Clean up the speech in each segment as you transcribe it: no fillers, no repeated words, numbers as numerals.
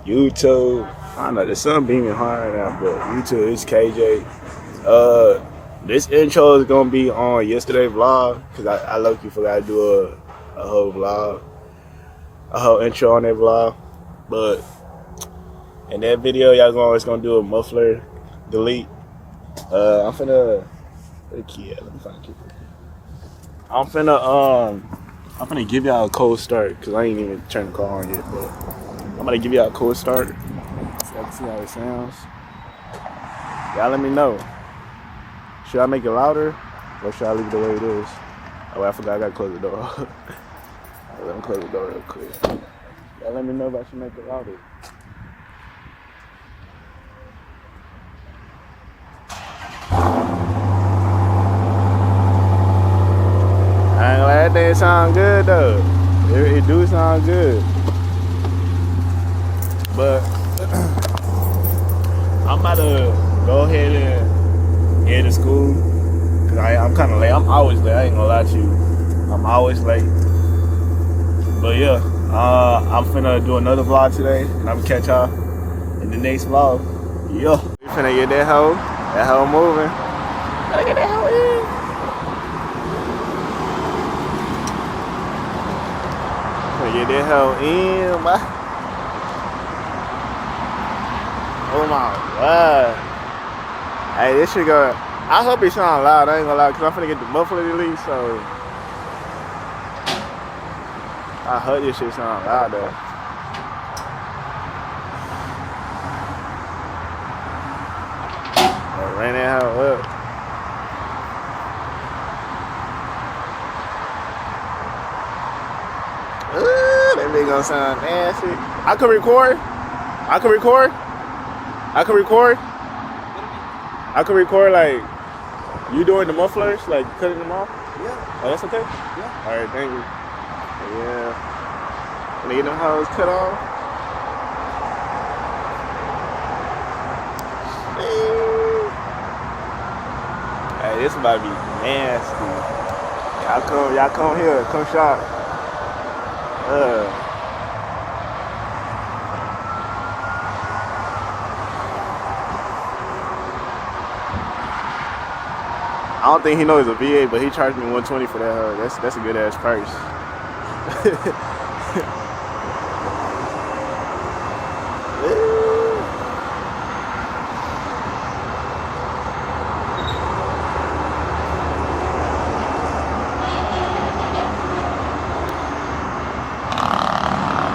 YouTube. I don't know, the sun beaming hard now, but YouTube is KJ. This intro is gonna be on yesterday's vlog because I low-key forgot to do a whole vlog, a whole intro on that vlog. But in that video, y'all gonna do a muffler delete. I'm finna where the key at? Let me find the key. I'm finna give y'all a cold start because I ain't even turned the car on yet, but I'm gonna give y'all a cold start so y'all can see how it sounds. Y'all let me know. Should I make it louder or should I leave it the way it is? Oh, I forgot I gotta close the door. Let me close the door real quick. Y'all let me know if I should make it louder. I ain't gonna lie, that thing sound good though. It do sound good. But I'm about to go ahead and head to school. Cause I'm kinda late. I'm always late, I ain't gonna lie to you. I'm always late. But yeah, I'm finna do another vlog today and I'm gonna catch y'all in the next vlog. Yeah. We finna get that hoe moving. Gotta get that hoe in. Get that hoe in, boy. Oh my god. Hey, this shit go. I hope it sound loud. I ain't gonna lie, cause I'm finna get the muffler delete, so I hope this shit sound loud though. Ran that hoe up. That bitch gonna sound nasty. I can record like you doing the mufflers, like cutting them off. Yeah. Oh, that's okay. Yeah. All right, thank you. Yeah. When they get them hoes cut off. Hey, this about to be nasty. Y'all come here, come shop. I don't think he knows it's a VA, but he charged me $120 for that. That's a good ass price.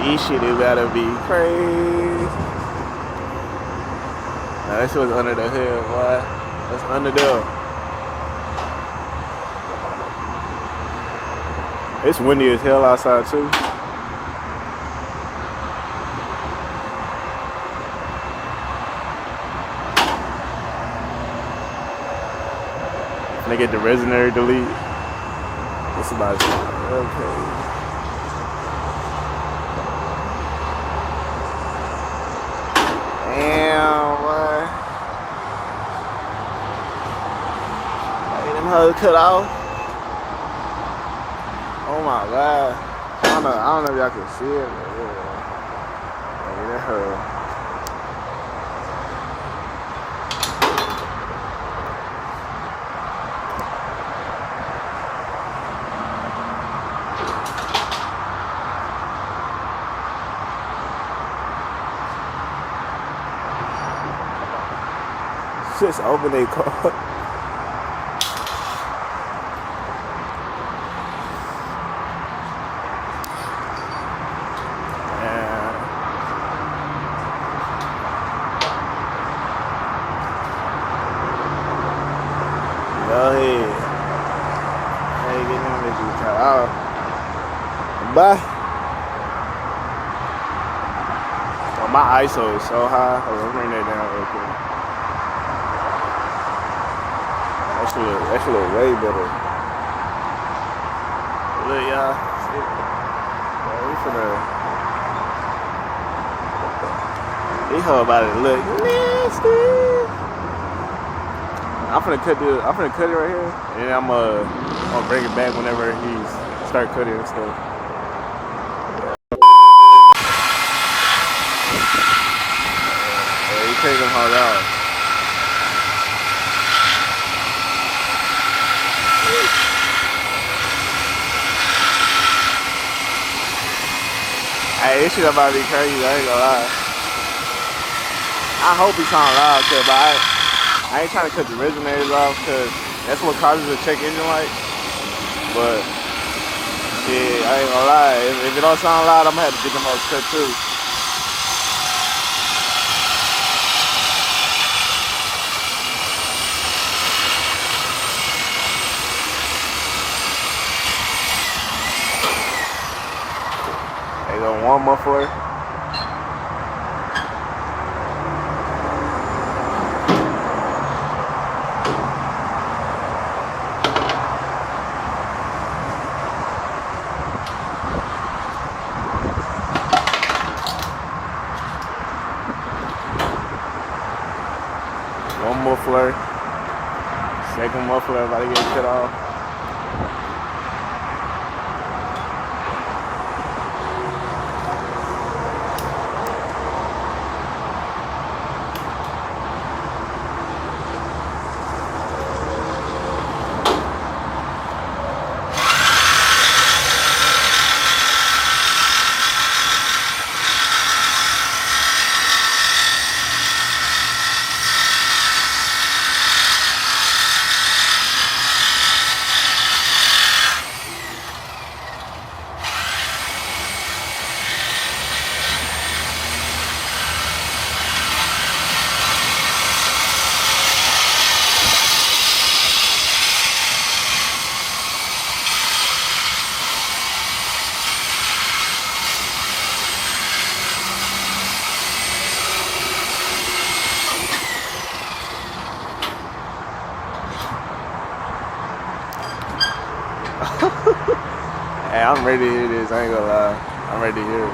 This shit is gotta be crazy. Now this was under the hood, boy. That's under there. It's windy as hell outside too. And they get the resonator delete. It's about to okay. Damn, boy. Get them hoes cut off. Oh my god. I don't know if y'all can see it, but yeah. Look at her. Just open their car. Go ahead. Hey, get them bitches cut off. Bye. Oh, my ISO is so high. Hold on, let me bring that down real quick. That should look way better. Look, y'all. We finna. These hoes about to look nasty. I'm finna cut it right here, and then I'm gonna bring it back whenever he start cutting and stuff. take them hard out. Hey, this shit about to be crazy, I ain't gonna lie. I hope he sound loud, cause I ain't trying to cut the resonators off, cause that's what causes a check engine light. But yeah, I ain't gonna lie. If it don't sound loud, I'm gonna have to get them all cut too. They got one muffler. One muffler. Second muffler about to get cut off. Hey, I'm ready to hear this, I ain't gonna lie. I'm ready to hear it.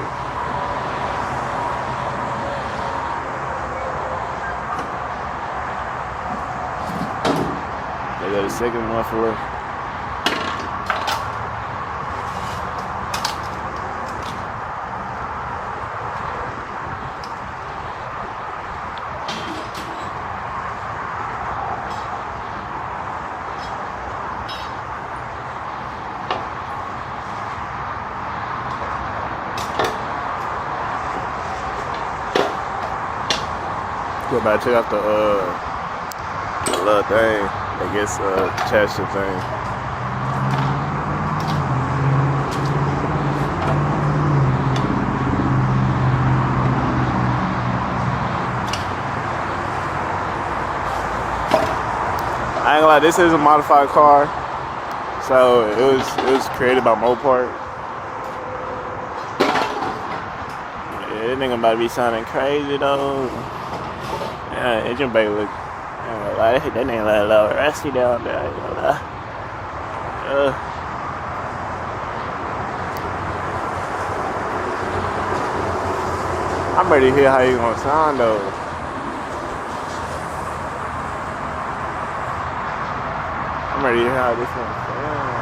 They got a second muffler. Go back, check out the little thing, I guess chassis thing. I ain't gonna lie, this is a modified car, so it was created by Mopar. Yeah, this nigga about to be sounding crazy though. Yeah, engine bay look. That nigga look a little rusty down there. I ain't gonna lie. I'm ready to hear how you gonna sound though. I'm ready to hear how this one sounds.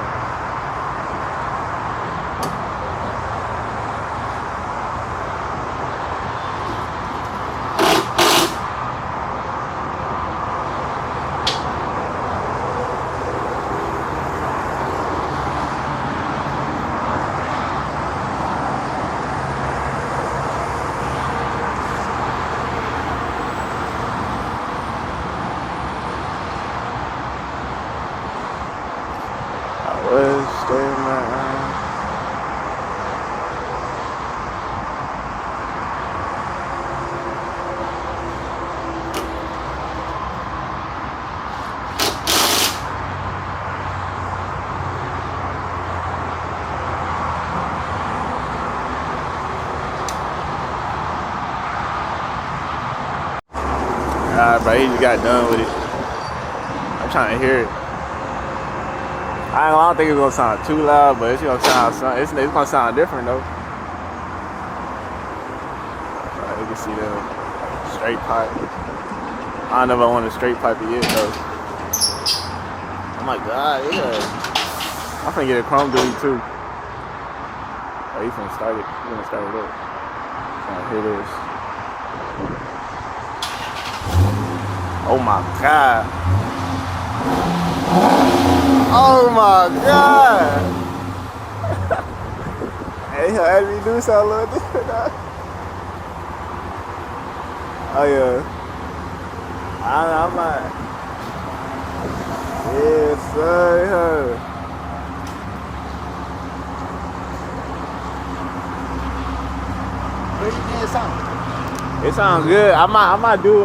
Bro, he just got done with it. I'm trying to hear it. I don't think it's gonna sound too loud, but it's gonna sound it's gonna sound different though. Right, you can see the straight pipe. I don't know if I want to straight pipe it yet though. Oh my god, yeah. I'm finna get a chrome duty too. Oh, he's gonna start it. He's gonna start it up. Trying to hear this. Oh my god. Oh my god. Hey, he'll ask me to do something a little different now. Oh yeah. I'm like, yes sir. What do you think it sounds? It sounds good. I might do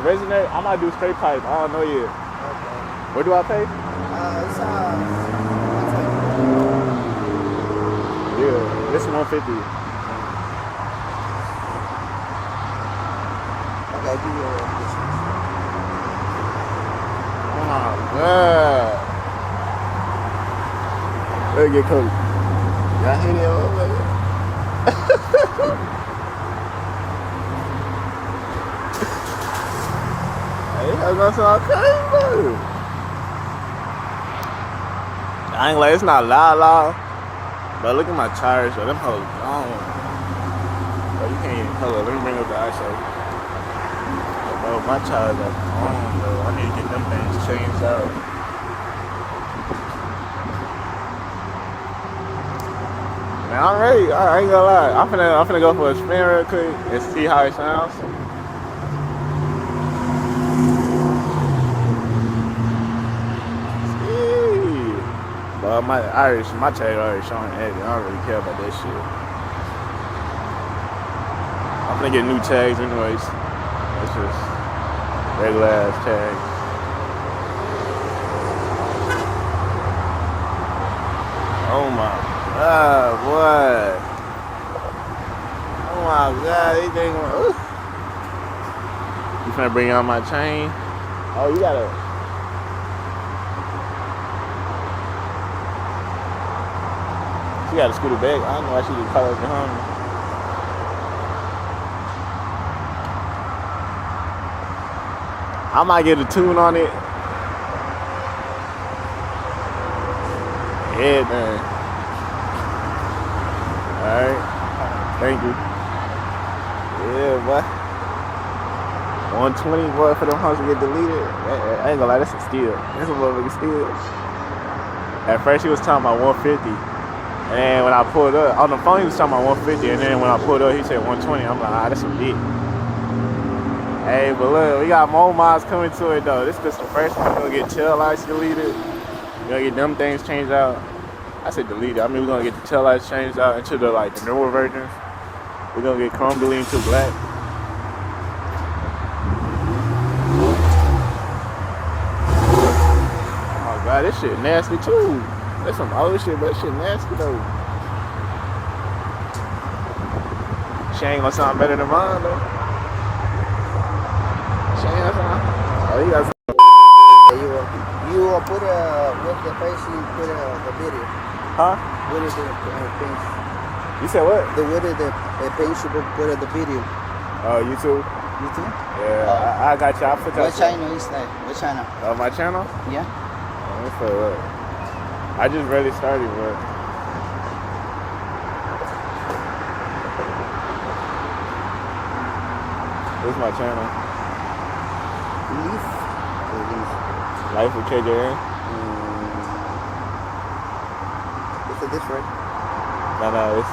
resonate. I might do straight pipe. I don't know yet. Okay. What do I pay? It's Yeah, this is 150. okay, do your distance. Oh my god. Let's get close. Y'all hear that motherfucker? Hey, I'm gonna sound crazy. I ain't like it's not loud. But look at my tires, yo. Them hoes gone. Bro, you can't even color. Let me bring up the ISO. Bro, my tires are gone, bro. I need to get them things changed out. Man, I'm ready. I ain't gonna lie. I'm finna go for a spin real quick and see how it sounds. But my tag already showing heavy. I don't really care about that shit. I'm finna get new tags anyways. It's just regular ass tags. Oh my god, what? Oh my god, these things going. You finna bring out my chain? Oh, you gotta. She gotta scoot it back. I don't know why she just call us behind me. I might get a tune on it. Yeah, man. Alright. Thank you. Yeah, boy. 120, boy, for them hoes to get deleted. I ain't gonna lie, that's a steal. That's a motherfucking steal. At first, he was talking about 150. And when I pulled up, on the phone he was talking about 150, and then when I pulled up, he said 120. I'm like, that's a bit. Hey, but look, we got more mods coming to it though. This is just the first one. We're gonna get tail lights deleted. We're gonna get them things changed out. I said deleted. I mean, we're gonna get the tail lights changed out into the newer versions. We're gonna get chrome deleted to black. Oh god, this shit nasty too. That's some old shit, but that shit nasty though. She ain't gonna sound better than mine though. She ain't gonna sound. Oh, you got some. You put with the face you put the video. Huh? What is the face? You said what? The what is the face you put the video? Oh, YouTube? YouTube? Yeah, I got you. I put that. What channel is that? What channel? My channel? Yeah. Let me put it up. I just really started, but this is my channel. Leaf? Life with KJN. It's a different. No, it's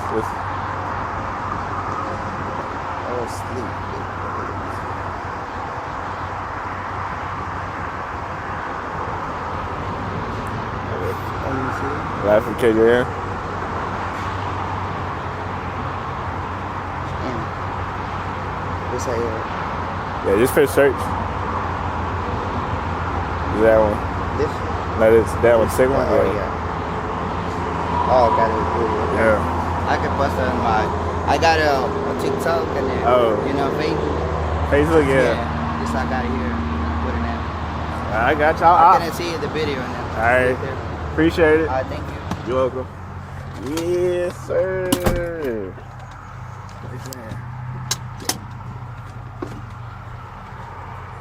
Oh, sleep. Life with KJN. What's that? Yeah, just for search. Is that one? This? No, it's that one. Second one. Oh, yeah. Oh, got it. Yeah. I can post it on my. I got a TikTok and then Facebook. Facebook, yeah. This I got it here. Put it in. I got y'all. I couldn't see the video and then. All right. Appreciate it. Thank you. You're welcome. Yes, sir.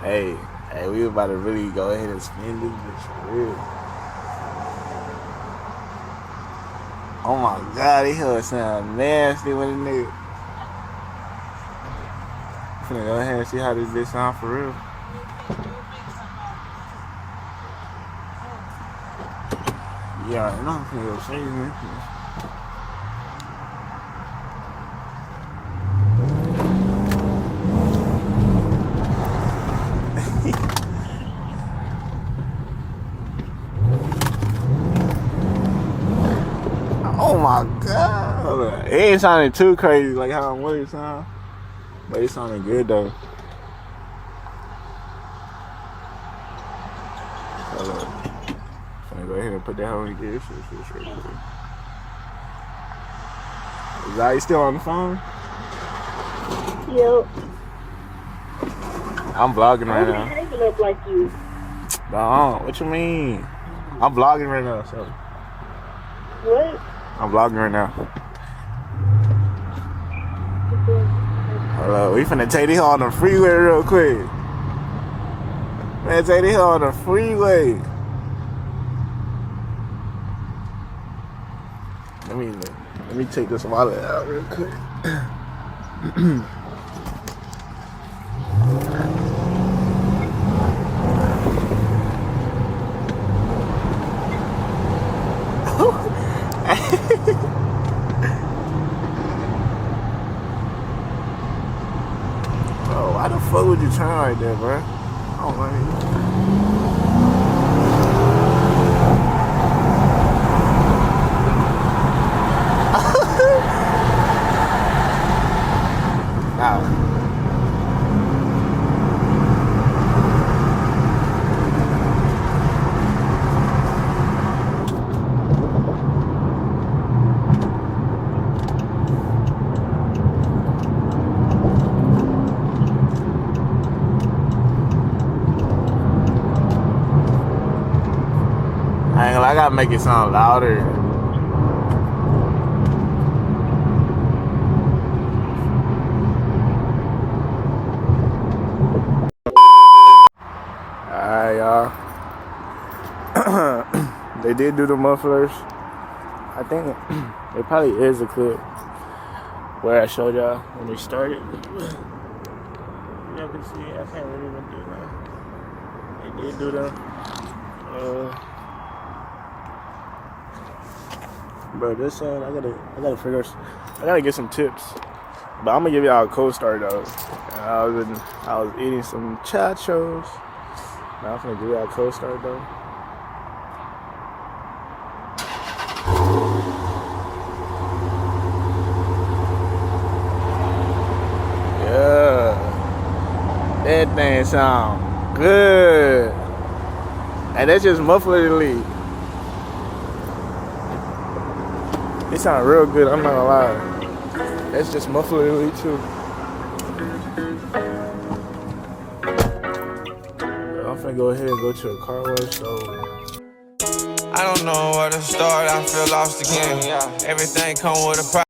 Hey, we about to really go ahead and spin this bitch for real. Oh my god, these hoes sound nasty with a nigga. I'm finna go ahead and see how this bitch sound for real. Yeah, I'm not gonna go shave, man. Oh my god. It ain't sounding too crazy like how I'm really sound. But it sounded good though. Hold up. I'm gonna go ahead and put that on again. Is Zai still on the phone? Yep. I'm vlogging right now. I'm hanging up like you. No, what you mean? I'm vlogging right now, so. What? I'm vlogging right now. Hello, we finna take this on the freeway real quick. Man, take this on the freeway. Let me take this wallet out real quick. Bro, why the fuck would you turn like that, bro? I don't like it. Now. I gotta make it sound louder. Alright, y'all. They did do the mufflers. I think it probably is a clip where I showed y'all when they started. Y'all can see, I can't really even do that. They did do them. Bro, this I gotta figure. I gotta get some tips. But I'm gonna give y'all a co-star though. I was eating some nachos. Now I'm gonna give y'all a co-star though. Yeah, that thing sound good. And that's just Muffler Elite. It sound real good, I'm not gonna lie. That's just Muffler Elite too. I'm finna go ahead and go to a car wash, so. I don't know where to start, I feel lost again. Everything come with a price.